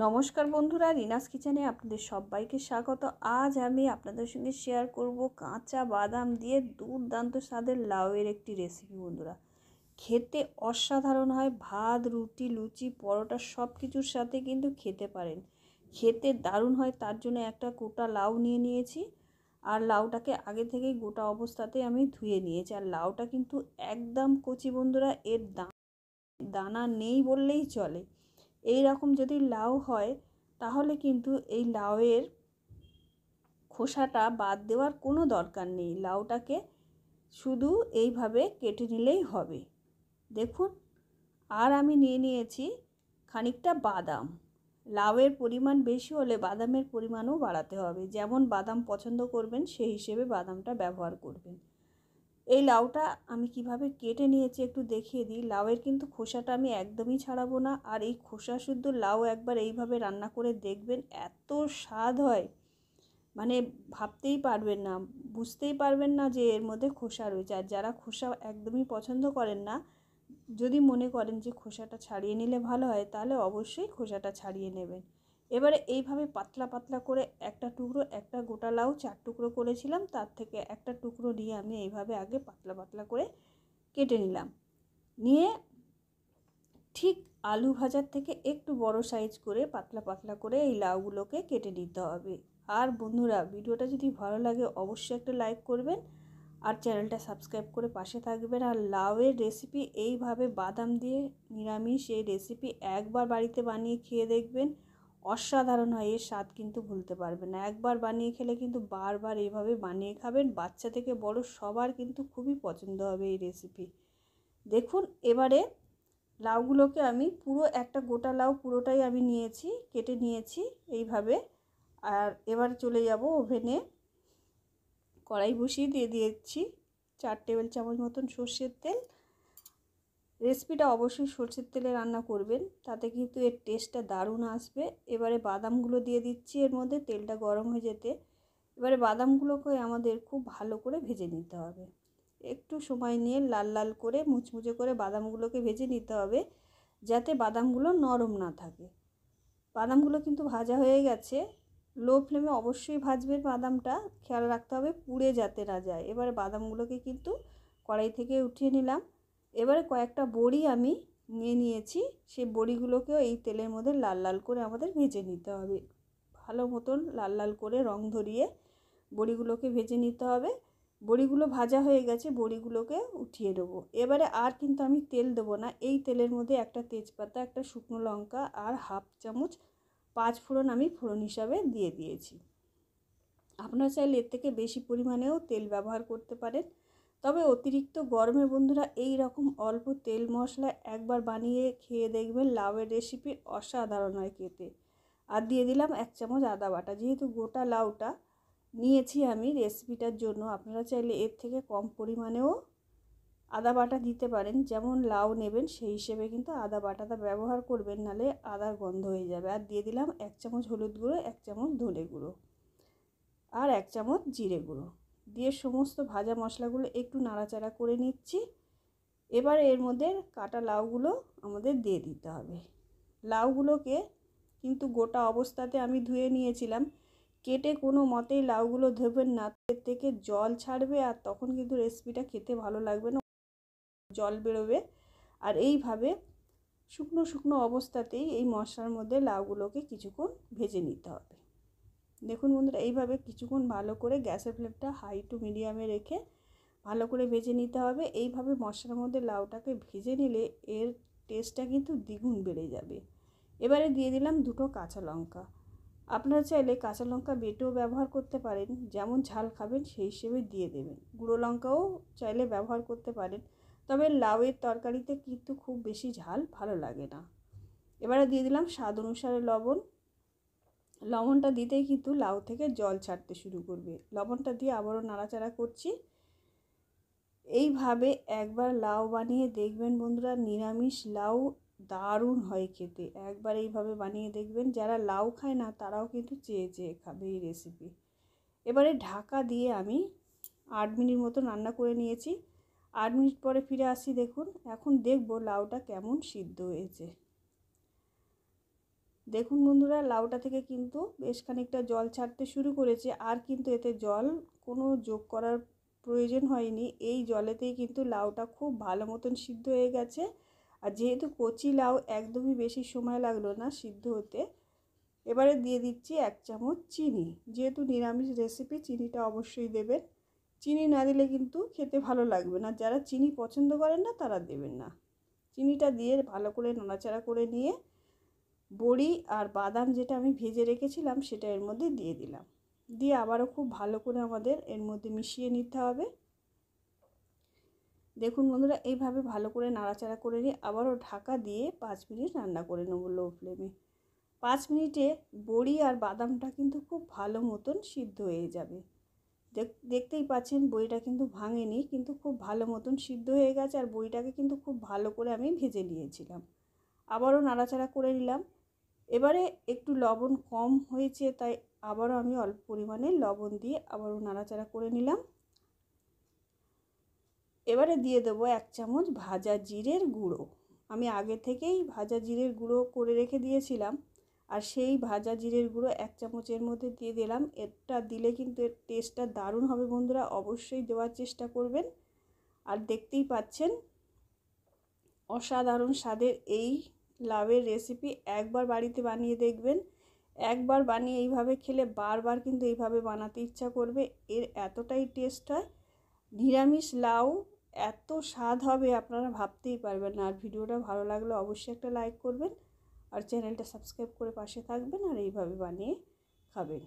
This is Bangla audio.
নমস্কার বন্ধুরা, রিনাস কিচেনে আপনাদের সবাইকে স্বাগত। আজ আমি আপনাদের সঙ্গে শেয়ার করব কাঁচা বাদাম দিয়ে দুর্দান্ত স্বাদের লাউয়ের একটি রেসিপি। বন্ধুরা, খেতে অসাধারণ হয়। ভাত, রুটি, লুচি, পরোটা সব কিছুর সাথে কিন্তু খেতে পারেন। খেতে দারুণ হয়। তার জন্য একটা গোটা লাউ নিয়ে নিয়েছি, আর লাউটাকে আগে থেকেই গোটা অবস্থাতে আমি ধুয়ে নিয়েছি। আর লাউটা কিন্তু একদম কচি বন্ধুরা, এর দানা নেই বললেই চলে। এই রকম যদি লাউ হয় তাহলে কিন্তু এই লাউয়ের খোসাটা বাদ দেওয়ার কোনো দরকার নেই। লাউটাকে শুধু এইভাবে কেটে নিলেই হবে। দেখুন, আর আমি নিয়ে নিয়েছি খানিকটা বাদাম। লাউয়ের পরিমাণ বেশি হলে বাদামের পরিমাণও বাড়াতে হবে। যেমন বাদাম পছন্দ করবেন সেই হিসেবে বাদামটা ব্যবহার করবেন। এই লাউটা আমি কিভাবে কেটে নিয়েছি একটু দেখিয়ে দিই। লাউয়ের কিন্তু খোসাটা আমি একদমই ছাড়াবো না। আর এই খোসা শুদ্ধ লাউ একবার এইভাবে রান্না করে দেখবেন, এত স্বাদ হয় মানে ভাবতেই পারবেন না, বুঝতেই পারবেন না যে এর মধ্যে খোসা রয়েছে। আর যারা খোসা একদমই পছন্দ করেন না, যদি মনে করেন যে খোসাটা ছাড়িয়ে নিলে ভালো হয়, তাহলে অবশ্যই খোসাটা ছাড়িয়ে নেবেন। এবারে এইভাবে পাতলা পাতলা করে একটা টুকরো, একটা গোটা লাউ 4 টুকরো করেছিলাম, তার থেকে একটা টুকরো নিয়ে আমি এইভাবে আগে পাতলা পাতলা করে কেটে নিলাম। নিয়ে ঠিক আলু ভাজার থেকে একটু বড় সাইজ করে পাতলা পাতলা করে এই লাউগুলোকে কেটে নিতে হবে। আর বন্ধুরা, ভিডিওটা যদি ভালো লাগে অবশ্যই একটা লাইক করবেন আর চ্যানেলটা সাবস্ক্রাইব করে পাশে থাকবেন। আর লাউয়ের রেসিপি এইভাবে বাদাম দিয়ে নিরামিষ এই রেসিপি একবার বাড়িতে বানিয়ে খেয়ে দেখবেন, অসাধারণ হয়। এর স্বাদ কিন্তু ভুলতে পারবেন না। একবার বানিয়ে খেলে কিন্তু বারবার এইভাবে বানিয়ে খাবেন। বাচ্চা থেকে বড় সবার কিন্তু খুবই পছন্দ হবে এই রেসিপি। দেখুন, এবারে লাউগুলোকে আমি পুরো একটা গোটা লাউ পুরোটাই আমি নিয়েছি, কেটে নিয়েছি এইভাবে। আর এবার চলে যাব ওভেনে। কড়াই বসিয়ে দিয়ে দিয়েছি 4 টেবিল চামচ মতন সর্ষের তেল। রেসিপিটা অবশ্যই সর্ষের তেলে রান্না করবেন, তাতে কিন্তু এর টেস্টটা দারুণ আসবে। এবারে বাদামগুলো দিয়ে দিচ্ছি এর মধ্যে, তেলটা গরম হয়ে যেতে। এবারে বাদামগুলোকে আমাদের খুব ভালো করে ভেজে নিতে হবে। একটু সময় নিয়ে লাল লাল করে মুচমুচে করে বাদামগুলোকে ভেজে নিতে হবে, যাতে বাদামগুলো নরম না থাকে। বাদামগুলো কিন্তু ভাজা হয়ে গেছে। লো ফ্লেমে অবশ্যই ভাজবেন বাদামটা, খেয়াল রাখতে হবে পুড়ে যাতে না যায়। এবারে বাদামগুলোকে কিন্তু কড়াই থেকে উঠিয়ে নিলাম। এবারে কয়েকটা বড়ি আমি নিয়ে নিয়েছি, সেই বড়িগুলোকেও এই তেলের মধ্যে লাল লাল করে আমাদের ভেজে নিতে হবে। ভালো মতন লাল লাল করে রং ধরিয়ে বড়িগুলোকে ভেজে নিতে হবে। বড়িগুলো ভাজা হয়ে গেছে, বড়িগুলোকে উঠিয়ে দেবো। এবারে আর কিন্তু আমি তেল দেবো না। এই তেলের মধ্যে একটা তেজপাতা, একটা শুকনো লঙ্কা আর হাফ চামচ 5 ফোড়ন আমি ফোড়ন হিসাবে দিয়ে দিয়েছি। আপনারা চাইলে এর থেকে বেশি পরিমাণেও তেল ব্যবহার করতে পারেন, তবে অতিরিক্ত গরমে বন্ধুরা এই রকম অল্প তেল মশলা একবার বানিয়ে খেয়ে দেখবেন, লাউয়ের রেসিপি অসাধারণ হয় খেতে। আর দিয়ে দিলাম 1 চামচ আদা বাটা। যেহেতু গোটা লাউটা নিয়েছি আমি রেসিপিটার জন্য, আপনারা চাইলে এর থেকে কম পরিমাণেও আদা বাটা দিতে পারেন। যেমন লাউ নেবেন সেই হিসেবে কিন্তু আদা বাটাটা ব্যবহার করবেন, নালে আদার গন্ধ হয়ে যাবে। আর দিয়ে দিলাম 1 চামচ হলুদ গুঁড়ো, 1 চামচ ধনে গুঁড়ো আর 1 চামচ জিরে গুঁড়ো দিয়ে সমস্ত ভাজা মশলাগুলো একটু নাড়াচাড়া করে নিচ্ছি। এবার এর মধ্যে কাটা লাউগুলো আমাদের দিয়ে দিতে হবে। লাউগুলোকে কিন্তু গোটা অবস্থাতে আমি ধুয়ে নিয়েছিলাম। কেটে কোনো মতেই লাউগুলো ধোবেন না, এর থেকে জল ছাড়বে আর তখন কিন্তু রেসিপিটা খেতে ভালো লাগবে না, জল বেরোবে। আর এইভাবে শুকনো শুকনো অবস্থাতেই এই মশলার মধ্যে লাউগুলোকে কিছুক্ষণ ভেজে নিতে হবে। দেখুন বন্ধুরা, এইভাবে কিছুক্ষণ ভালো করে গ্যাসের ফ্লেমটা হাই টু মিডিয়ামে রেখে ভালো করে ভেজে নিতে হবে। এইভাবে মশলার মধ্যে লাউটাকে ভেজে নিলে এর টেস্টটা কিন্তু দ্বিগুণ বেড়ে যাবে। এবারে দিয়ে দিলাম 2টো কাঁচা লঙ্কা। আপনারা চাইলে কাঁচা লঙ্কা বেটেও ব্যবহার করতে পারেন, যেমন ঝাল খাবেন সেই হিসেবে দিয়ে দেবেন। গুঁড়ো লঙ্কাও চাইলে ব্যবহার করতে পারেন, তবে লাউয়ের তরকারিতে কিন্তু খুব বেশি ঝাল ভালো লাগে না। এবারে দিয়ে দিলাম স্বাদ অনুসারে লবণ। লবণটা দিতেই কিন্তু লাউ থেকে জল ছাড়তে শুরু করবে। লবণটা দিয়ে আবারও নাড়াচাড়া করছি। এইভাবে একবার লাউ বানিয়ে দেখবেন বন্ধুরা, নিরামিষ লাউ দারুণ হয় খেতে। একবার এইভাবে বানিয়ে দেখবেন, যারা লাউ খায় না তারাও কিন্তু চেয়ে চেয়ে খাবে এই রেসিপি। এবারে ঢাকা দিয়ে আমি 8 মিনিট মতো রান্না করে নিয়েছি। 8 মিনিট পরে ফিরে আসি। দেখুন, এখন দেখব লাউটা কেমন সিদ্ধ হয়েছে। দেখুন বন্ধুরা, লাউটা থেকে কিন্তু বেশ খানিকটা জল ছাড়তে শুরু করেছে, আর কিন্তু এতে জল কোনো যোগ করার প্রয়োজন হয়নি। এই জলেতেই কিন্তু লাউটা খুব ভালো মতন সিদ্ধ হয়ে গেছে। আর যেহেতু কচি লাউ একদমই বেশি সময় লাগলো না সিদ্ধ হতে। এবারে দিয়ে দিচ্ছি 1 চামচ চিনি। যেহেতু নিরামিষ রেসিপি চিনিটা অবশ্যই দেবেন। চিনি না দিলে কিন্তু খেতে ভালো লাগবে না। যারা চিনি পছন্দ করেন না তারা দেবেন না। চিনিটা দিয়ে ভালো করে নাড়াচাড়া করে নিয়ে বড়ি আর বাদাম যেটা আমি ভেজে রেখেছিলাম সেটা এর মধ্যে দিয়ে দিলাম। দিয়ে আবারও খুব ভালো করে আমাদের এর মধ্যে মিশিয়ে নিতে হবে। দেখুন বন্ধুরা, এইভাবে ভালো করে নাড়াচাড়া করে নিয়ে আবারও ঢাকা দিয়ে 5 মিনিট রান্না করে নেব লো ফ্লেমে। 5 মিনিটে বড়ি আর বাদামটা কিন্তু খুব ভালো মতন সিদ্ধ হয়ে যাবে। দেখতেই পাচ্ছেন বড়িটা কিন্তু ভাঙেনি, কিন্তু খুব ভালো মতন সিদ্ধ হয়ে গেছে। আর বড়িটাকে কিন্তু খুব ভালো করে আমি ভেজে নিয়েছিলাম। আবারও নাড়াচাড়া করে নিলাম। এবারে একটু লবণ কম হয়েছে, তাই আবারও আমি অল্প পরিমাণে লবণ দিয়ে আবারও নাড়াচাড়া করে নিলাম। এবারে দিয়ে দেবো 1 চামচ ভাজা জিরের গুঁড়ো। আমি আগে থেকেই ভাজা জিরের গুঁড়ো করে রেখে দিয়েছিলাম, আর সেই ভাজা জিরের গুঁড়ো 1 চামচের মধ্যে দিয়ে দিলাম। এটা দিলে কিন্তু এর টেস্টটা দারুণ হবে বন্ধুরা, অবশ্যই দেওয়ার চেষ্টা করবেন। আর দেখতেই পাচ্ছেন অসাধারণ স্বাদের এই লাউয়ের রেসিপি একবার বাড়িতে বানিয়ে দেখবেন। একবার বানিয়ে এইভাবে খেলে বারবার কিন্তু এইভাবে বানাতে ইচ্ছা করবে। এর এতটাই টেস্ট হয়। নিরামিষ লাউ এত স্বাদ হবে আপনারা ভাবতেই পারবেন না। আর ভিডিওটা ভালো লাগলে অবশ্যই একটা লাইক করবেন, আর চ্যানেলটা সাবস্ক্রাইব করে পাশে থাকবেন, আর এইভাবে বানিয়ে খাবেন।